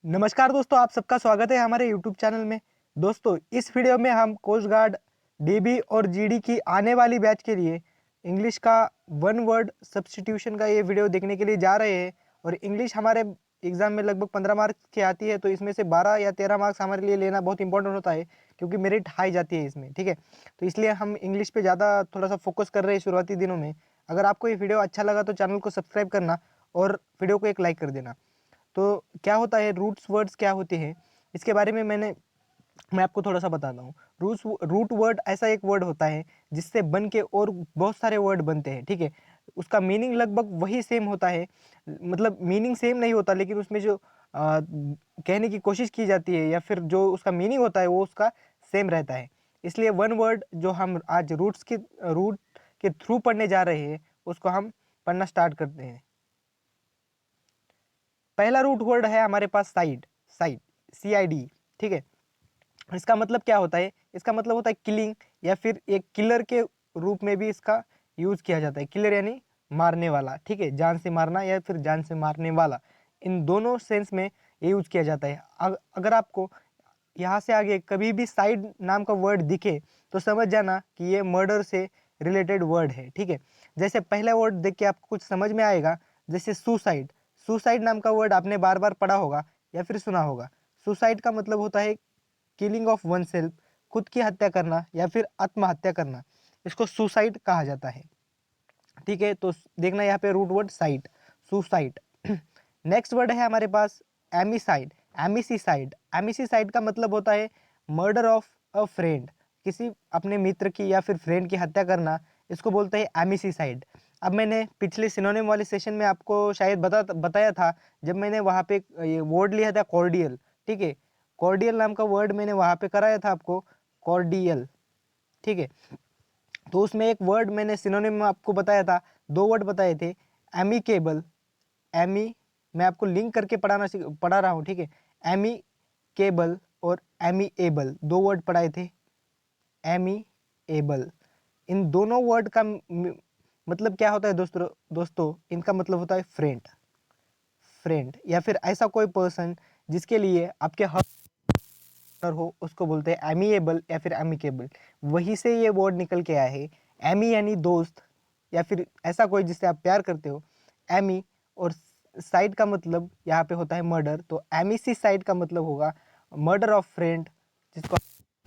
नमस्कार दोस्तों, आप सबका स्वागत है हमारे YouTube चैनल में। दोस्तों, इस वीडियो में हम कोस्ट गार्ड, डीबी और जीडी की आने वाली बैच के लिए इंग्लिश का वन वर्ड सब्स्टिट्यूशन का ये वीडियो देखने के लिए जा रहे हैं। और इंग्लिश हमारे एग्जाम में लगभग 15 मार्क्स की आती है, तो इसमें से 12 या 13 मार्क्स हमारे लिए लेना बहुत इंपॉर्टेंट होता है, क्योंकि मेरिट हाई जाती है इसमें। ठीक है, तो इसलिए हम इंग्लिश पे ज़्यादा थोड़ा सा फोकस कर रहे हैं शुरुआती दिनों में। अगर आपको ये वीडियो अच्छा लगा तो चैनल को सब्सक्राइब करना और वीडियो को एक लाइक कर देना। तो क्या होता है, रूट्स वर्ड्स क्या होते हैं, इसके बारे में मैं आपको थोड़ा सा बताता हूँ। रूट वर्ड ऐसा एक वर्ड होता है जिससे बन के और बहुत सारे वर्ड बनते हैं। ठीक है, उसका मीनिंग लगभग वही सेम होता है, मतलब मीनिंग सेम नहीं होता, लेकिन उसमें जो कहने की कोशिश की जाती है या फिर जो उसका मीनिंग होता है वो उसका सेम रहता है। इसलिए वन वर्ड जो हम आज रूट के थ्रू पढ़ने जा रहे हैं उसको हम पढ़ना स्टार्ट करते हैं। पहला रूट वर्ड है हमारे पास साइड। Side, CID। ठीक है, इसका मतलब क्या होता है? इसका मतलब होता है किलिंग, या फिर एक किलर के रूप में भी इसका यूज किया जाता है। किलर यानी मारने वाला। ठीक है, जान से मारना या फिर जान से मारने वाला, इन दोनों सेंस में ये यूज किया जाता है। अगर आपको यहाँ से आगे कभी भी साइड नाम का वर्ड दिखे तो समझ जाना कि ये मर्डर से रिलेटेड वर्ड है। ठीक है, जैसे पहला वर्ड देख के आपको कुछ समझ में आएगा, जैसे सुसाइड। सुसाइड नाम का वर्ड आपने बार बार पढ़ा होगा या फिर सुना होगा। सुसाइड का मतलब होता है किलिंग ऑफ वन सेल्फ, खुद की हत्या करना या फिर आत्महत्या करना, इसको सुसाइड कहा जाता है। ठीक है, तो देखना यहाँ पे root word side, suicide. Next word है हमारे पास एमिसाइड। एमिसिसाइड। एमिसिसाइड का मतलब होता है मर्डर ऑफ अ फ्रेंड, किसी अपने मित्र की या फिर फ्रेंड की हत्या करना, इसको बोलते हैं एमिसिसाइड। अब मैंने पिछले सिनोनिम वाले सेशन में आपको शायद बताया था, जब मैंने वहाँ पे ये वर्ड लिया था कॉर्डियल। ठीक है, कॉर्डियल नाम का वर्ड मैंने वहाँ पे कराया था आपको, कॉर्डियल। ठीक है, तो उसमें एक वर्ड मैंने सिनोनिम में आपको बताया था, दो वर्ड बताए थे, एमिकेबल। एमी, मैं आपको लिंक करके पढ़ा रहा हूँ। ठीक है, एमिकेबल और एमीएबल, दो वर्ड पढ़ाए थे। एमीएबल, इन दोनों वर्ड का मतलब क्या होता है दोस्तों, इनका मतलब होता है फ्रेंड। फ्रेंड या फिर ऐसा कोई पर्सन जिसके लिए आपके हक हो, उसको बोलते हैं एमिएबल या फिर एमिकेबल। वहीं से ये वर्ड निकल के आया है। एमी यानी दोस्त या फिर ऐसा कोई जिससे आप प्यार करते हो, एमी। और साइड का मतलब यहाँ पे होता है मर्डर, तो एमिसी साइड का मतलब होगा मर्डर ऑफ फ्रेंड, जिसको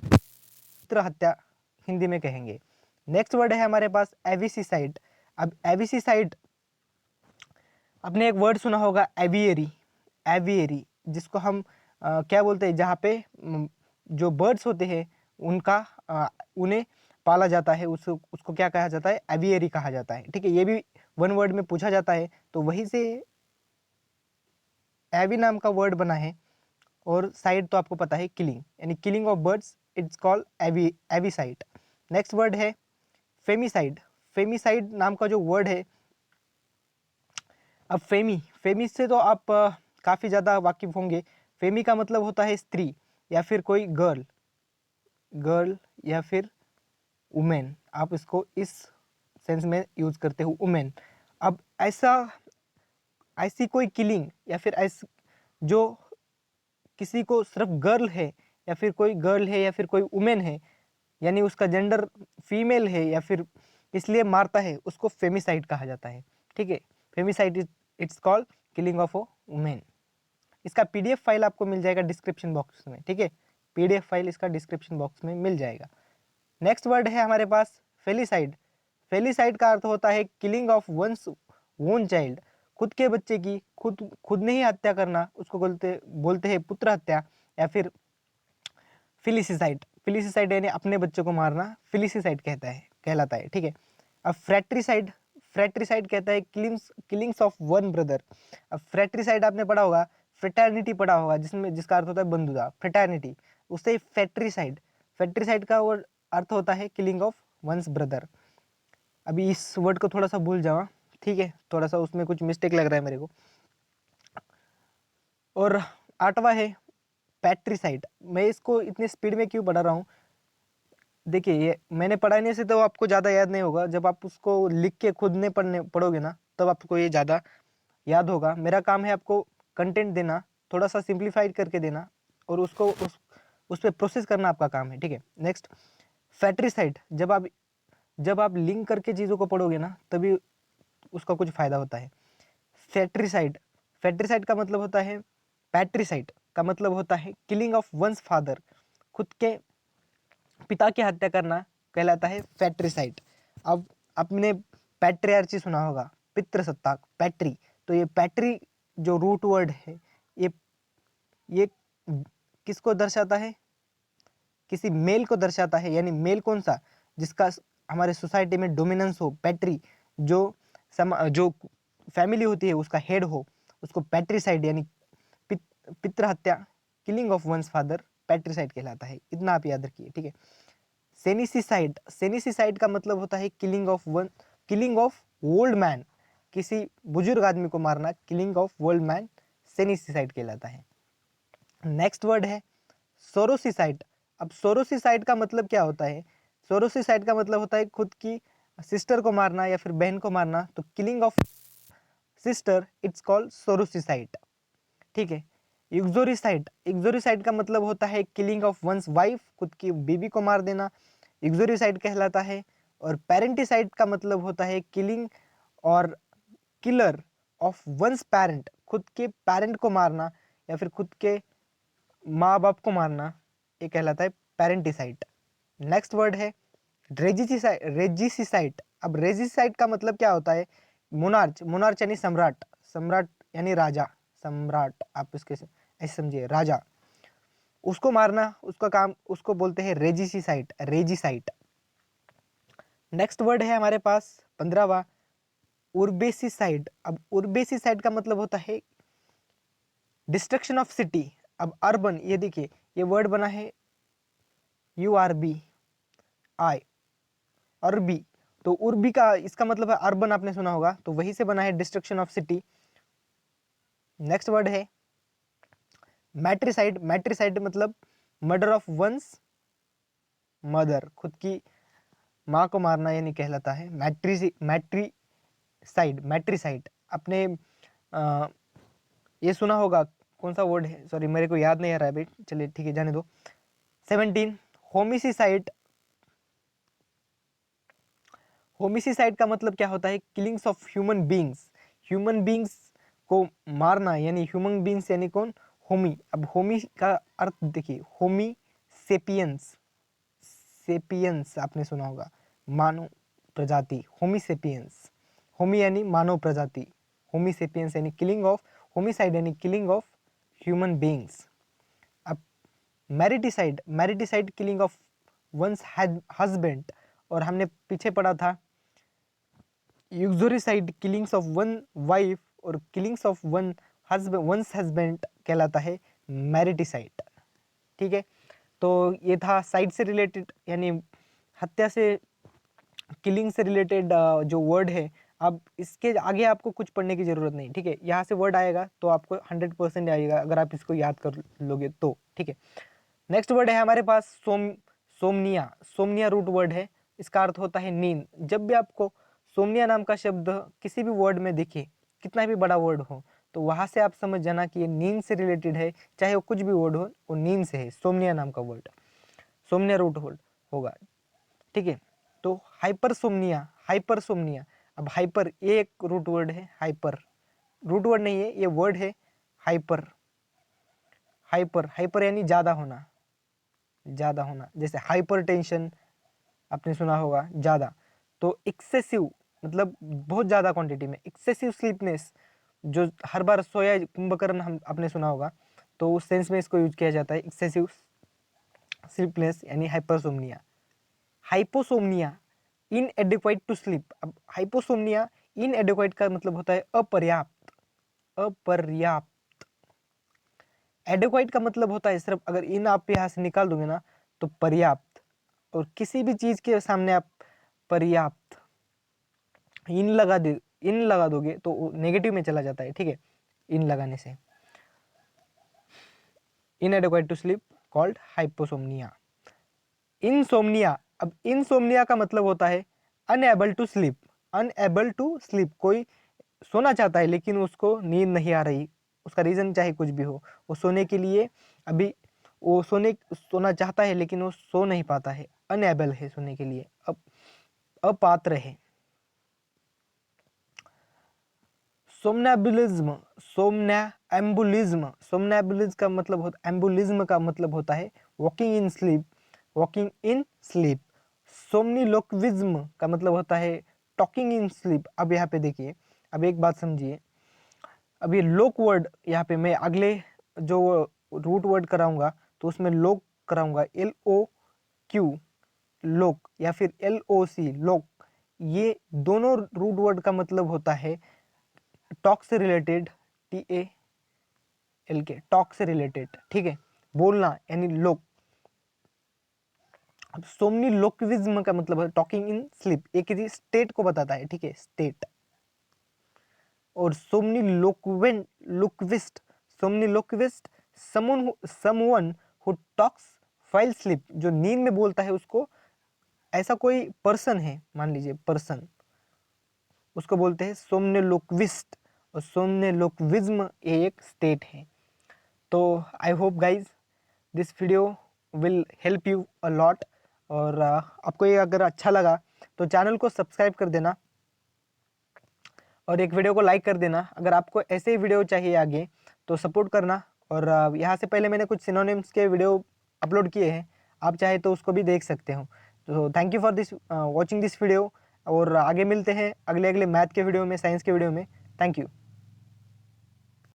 मित्र हत्या हिंदी में कहेंगे। नेक्स्ट वर्ड है हमारे पास एविसिसाइड। अब एविसिसाइड, आपने एक वर्ड सुना होगा एवियरी। एवियरी, जिसको हम क्या बोलते हैं, जहाँ पे जो बर्ड्स होते हैं उन्हें पाला जाता है, उसको क्या कहा जाता है? एवियरी कहा जाता है। ठीक है, ये भी वन वर्ड में पूछा जाता है, तो वहीं से एवी नाम का वर्ड बना है। और साइड तो आपको पता है किलिंग, यानी killing of birds, it's called avicide. Next word है फेमिसाइड। फेमिसाइड नाम का जो वर्ड है, अब फेमी से तो आप काफ़ी ज़्यादा वाकिफ होंगे। फेमी का मतलब होता है स्त्री या फिर कोई गर्ल, गर्ल या फिर वुमेन, आप इसको इस सेंस में यूज करते हो, वुमेन। अब ऐसी कोई किलिंग या फिर जो किसी को सिर्फ गर्ल है या फिर कोई गर्ल है या फिर कोई वुमेन है, यानी उसका जेंडर फीमेल है या फिर इसलिए मारता है, उसको फेमिसाइड कहा जाता है। ठीक है, femicide it's called killing of a women. इसका पीडीएफ फाइल आपको मिल जाएगा डिस्क्रिप्शन बॉक्स में। ठीक है, पीडीएफ फाइल इसका डिस्क्रिप्शन बॉक्स में मिल जाएगा। नेक्स्ट वर्ड है हमारे पास फेलिसाइड। फेलिसाइड का अर्थ होता है killing of one's own child, खुद के बच्चे की खुद ने ही हत्या करना, उसको बोलते बोलते हैं पुत्र हत्या या फिर फिलिसिसाइड। फिलिसिसाइड यानी अपने बच्चे को मारना, फिलिसिसाइड कहलाता है। ठीक है, अब फ्रैट्रिसाइड। फ्रैट्रिसाइड कहता है किलिंग्स ऑफ वन ब्रदर। अब फ्रैट्रिसाइड आपने पढ़ा होगा, फ्रेटर्निटी पढ़ा होगा, जिसका अर्थ होता है बंधुता, फ्रेटर्निटी, उससे फैट्रिसाइड। फैट्रिसाइड का वो अर्थ होता है किलिंग ऑफ वंस ब्रदर। अभी इस वर्ड को थोड़ा सा भूल जाओ, ठीक है, थोड़ा सा उसमें कुछ मिस्टेक लग रहा है मेरे को। और आठवां है पैट्रिसाइड। मैं इसको इतनी स्पीड में क्यों पढ़ा रहा हूँ, देखिए ये मैंने पढ़ाने से तो आपको ज़्यादा याद नहीं होगा, जब आप उसको लिख के खुद ने पढ़ोगे ना, तब आपको ये ज़्यादा याद होगा। मेरा काम है आपको कंटेंट देना, थोड़ा सा सिंप्लीफाइड करके देना और उसको उस पर प्रोसेस करना आपका काम है, ठीक है। नेक्स्ट फैट्रिसाइड, जब आप लिंक करके चीज़ों को पढ़ोगे ना तभी उसका कुछ फ़ायदा होता है। फैट्रिसाइड का मतलब होता है, पैट्रिसाइड का मतलब होता है किलिंग ऑफ वंस फादर, खुद के पिता की हत्या करना कहलाता है फैट्रिसाइड। अब आपने पैट्रियार्ची सुना होगा, पितृसत्ताक, पैट्री, तो ये पैट्री जो रूट वर्ड है ये किसको दर्शाता है, किसी मेल को दर्शाता है, यानी मेल कौन सा, जिसका हमारे सोसाइटी में डोमिनेंस हो, पैट्री, जो फैमिली होती है उसका हेड हो, उसको पैट्रिसाइड यानी पितृ हत्या, किलिंग ऑफ वंस फादर, पैट्रिसाइड कहलाता है। इतना आप याद रखिए, ठीक है। सेनिसिसाइड का मतलब होता है किलिंग ऑफ ओल्ड मैन, किसी बुजुर्ग आदमी को मारना, किलिंग ऑफ ओल्ड मैन सेनिसिसाइड कहलाता है। नेक्स्ट वर्ड है सोरोसिसाइड। अब सोरोसिसाइड का मतलब क्या होता है, सोरोसिसाइड का मतलब होता है खुद की सिस्टर को मारना या फिर बहन को मारना, तो killing of sister it's called sororicide, ठीक है। इग्जोरिसाइड का मतलब होता है किलिंग ऑफ वंस वाइफ, खुद की बीवी को मार देना, इग्जोरिसाइड कहलाता है। और पेरेंटिसाइड का मतलब होता है किलिंग और किलर ऑफ वंस पेरेंट, खुद के पेरेंट को मारना या फिर खुद के माँ बाप को मारना, ये कहलाता है पेरेंटिसाइड। नेक्स्ट वर्ड है रेजिसिसाइड। अब रेजिसिसाइड का मतलब क्या होता है, मोनार्च यानी सम्राट यानी राजा, सम्राट आप इसके ऐसे समझिए, राजा, उसको मारना, उसका काम, उसको बोलते हैं रेजिसाइड। नेक्स्ट वर्ड है हमारे पास 15वां उर्बेसिसाइड। अब उर्बेसिसाइड का मतलब होता है डिस्ट्रक्शन ऑफ सिटी। अब अर्बन, ये देखिए ये वर्ड बना है URBI, अर्बी, तो उर्बी का इसका मतलब है अर्बन, आपने सुना होगा, तो वही से बना है destruction of city. Next word है मैट्रिसाइड मतलब मर्डर ऑफ वंस मदर, खुद की माँ को मारना यानी कहलाता है मैट्रिसाइड। आपने ये सुना होगा, कौन सा वर्ड है, सॉरी मेरे को याद नहीं आ रहा है भाई, चलिए ठीक है जाने दो। 17 होमिसिसाइड। होमिसिसाइड का मतलब क्या होता है, किलिंग्स ऑफ ह्यूमन बींग्स को मारना, यानी ह्यूमन बींग्स यानी कौन, होमी। अब होमी का अर्थ देखिए, होमी सेपियंस आपने सुना होगा, मानव प्रजाति, होमी सेपियंस, होमी यानी मानव प्रजाति, होमी सेपियंस यानी किलिंग ऑफ, होमिसाइड यानी किलिंग ऑफ ह्यूमन बींग्स। अब मैरिटिसाइड किलिंग ऑफ वंस हस्बैंड, और हमने पीछे पढ़ा था यूक्सोरिसाइड किलिंग्स ऑफ वन वाइफ, और किलिंग्स ऑफ वंस हस्बैंड कहलाता है मैरिटिसाइड, ठीक है। तो ये था साइड से रिलेटेड, यानी हत्या से, किलिंग से रिलेटेड जो वर्ड है। अब इसके आगे आपको कुछ पढ़ने की जरूरत नहीं, ठीक है, यहाँ से वर्ड आएगा तो आपको 100% आएगा अगर आप इसको याद कर लोगे तो, ठीक है। नेक्स्ट वर्ड है हमारे पास सोमनिया रूट वर्ड है, इसका अर्थ होता है नींद। जब भी आपको सोमनिया नाम का शब्द किसी भी वर्ड में दिखे, कितना भी बड़ा वर्ड हो, तो वहां से आप समझ जाना कि ये नींद से रिलेटेड है, चाहे वो कुछ भी वर्ड हो, वो नींद से है, सोमनिया नाम का वर्ड, सोमनिया रूट वर्ड होगा, ठीक है। तो हाइपरसोमनिया, अब हाइपर ये एक रूट वर्ड है, हाइपर रूट वर्ड नहीं है, ये वर्ड है हाइपर यानी ज्यादा होना, जैसे हाइपरटेंशन आपने सुना होगा, ज्यादा। तो एक्सेसिव मतलब बहुत ज्यादा क्वांटिटी में, एक्सेसिव स्लीपनेस, जो हर बार सोया कुंभकर्ण हम आपने सुना होगा, तो उस सेंस में इसको यूज किया जाता है, एक्सेसिव स्लीपनेस यानी hypersomnia. Hyposomnia inadequate to sleep. अब हाइपोसोमनिया इनएडिक्वेट का मतलब होता है अपर्याप्त, एडिक्वेट का मतलब होता है सिर्फ, अगर इन आप यहाँ से निकाल दोगे ना तो पर्याप्त, और किसी भी चीज के सामने आप पर्याप्त इन लगा दोगे तो नेगेटिव में चला जाता है, ठीक है, इन लगाने से। Inadequate to sleep called hyposomnia. Insomnia, अब इनसोमनिया का मतलब होता है अनएबल टू स्लीप, कोई सोना चाहता है लेकिन उसको नींद नहीं आ रही, उसका रीज़न चाहे कुछ भी हो, वो सोने के लिए अभी वो सोना चाहता है लेकिन वो सो नहीं पाता है, अनएबल है सोने के लिए, अपात्र है। सोमनैबुलिज्म, सोमनैबुलिज्म का मतलब होता, एम्बुलिज्म का मतलब होता है walking in sleep, walking in sleep. Somniloquism का मतलब होता है टॉकिंग इन स्लीप। अब यहाँ पे देखिए, अब एक बात समझिए, अब ये लोक वर्ड यहाँ पे मैं अगले जो रूट वर्ड कराऊंगा तो उसमें लोक कराऊंगा, LOQ लोक या फिर LOC लोक, ये दोनों रूट वर्ड का मतलब होता है टॉक से रिलेटेड, TALK टॉक से रिलेटेड, ठीक है, बोलना यानी लोक। अब सोमनीलोक्विज्म का मतलब है टॉकिंग इन स्लीप, एक किसी स्टेट को बताता है, ठीक है, स्टेट। और somniloquist someone who talks while sleep, जो नींद में बोलता है उसको, ऐसा कोई पर्सन है, मान लीजिए पर्सन, उसको बोलते हैं सोमनीलोक्विस्ट। और सोमनीलोक्विज्म ये एक स्टेट है। तो I hope guys this video will help you a lot. और आपको ये अगर अच्छा लगा तो चैनल को सब्सक्राइब कर देना और एक वीडियो को लाइक कर देना। अगर आपको ऐसे ही वीडियो चाहिए आगे तो सपोर्ट करना। और यहाँ से पहले मैंने कुछ सिनोनिम्स के वीडियो अपलोड किए हैं, आप चाहे तो उसको भी देख सकते हो। तो thank you for this watching this video, और आगे मिलते हैं अगले मैथ के वीडियो में, साइंस के वीडियो में। Thank you.